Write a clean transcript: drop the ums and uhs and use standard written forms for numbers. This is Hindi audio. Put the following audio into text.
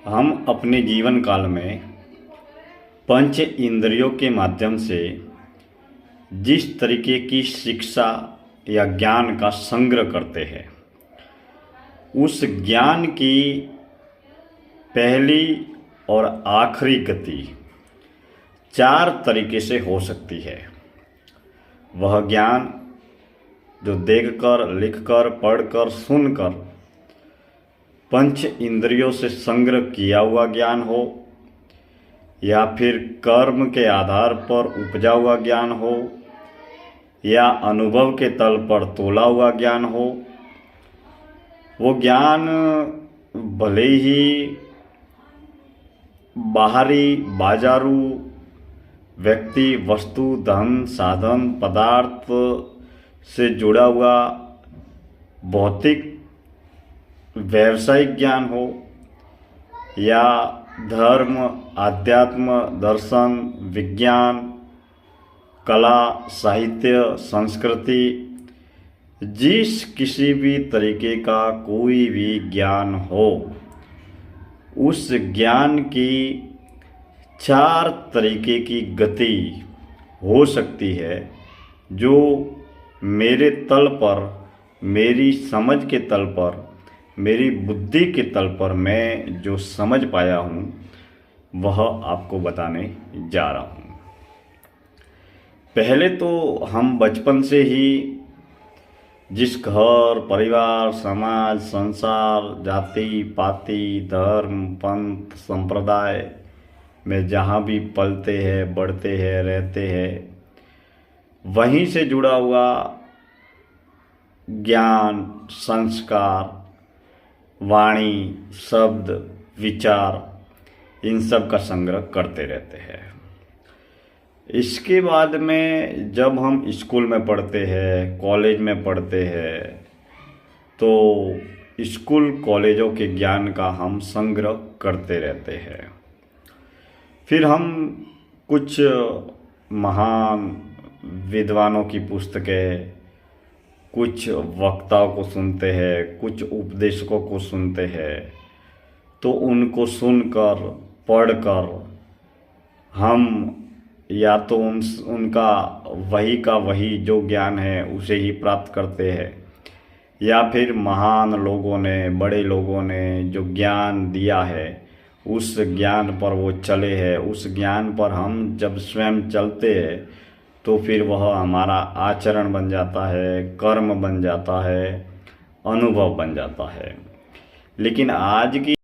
हम अपने जीवन काल में पंच इंद्रियों के माध्यम से जिस तरीके की शिक्षा या ज्ञान का संग्रह करते हैं, उस ज्ञान की पहली और आखिरी गति 4 तरीके से हो सकती है। वह ज्ञान जो देखकर, लिखकर, पढ़कर, सुनकर पंच इंद्रियों से संग्रह किया हुआ ज्ञान हो, या फिर कर्म के आधार पर उपजा हुआ ज्ञान हो, या अनुभव के तल पर तोला हुआ ज्ञान हो। वो ज्ञान भले ही बाहरी, बाजारू व्यक्ति, वस्तु, धन, साधन, पदार्थ से जुड़ा हुआ भौतिक व्यावसायिक ज्ञान हो, या धर्म, आध्यात्म, दर्शन, विज्ञान, कला, साहित्य, संस्कृति, जिस किसी भी तरीके का कोई भी ज्ञान हो, उस ज्ञान की 4 तरीके की गति हो सकती है, जो मेरे तल पर, मेरी समझ के तल पर, मेरी बुद्धि के तल पर मैं जो समझ पाया हूँ, वह आपको बताने जा रहा हूँ। पहले तो हम बचपन से ही जिस घर, परिवार, समाज, संसार, जाति पाति, धर्म, पंथ, संप्रदाय में जहाँ भी पलते हैं, बढ़ते हैं, रहते हैं, वहीं से जुड़ा हुआ ज्ञान, संस्कार, वाणी, शब्द, विचार, इन सब का संग्रह करते रहते हैं। इसके बाद में जब हम स्कूल में पढ़ते हैं, कॉलेज में पढ़ते हैं, तो स्कूल कॉलेजों के ज्ञान का हम संग्रह करते रहते हैं। फिर हम कुछ महान विद्वानों की पुस्तकें, कुछ वक्ताओं को सुनते हैं, कुछ उपदेशकों को सुनते हैं, तो उनको सुनकर, पढ़कर हम या तो उनका वही का वही जो ज्ञान है उसे ही प्राप्त करते हैं, या फिर महान लोगों ने, बड़े लोगों ने जो ज्ञान दिया है उस ज्ञान पर वो चले हैं। उस ज्ञान पर हम जब स्वयं चलते हैं तो फिर वह हमारा आचरण बन जाता है, कर्म बन जाता है, अनुभव बन जाता है। लेकिन आज की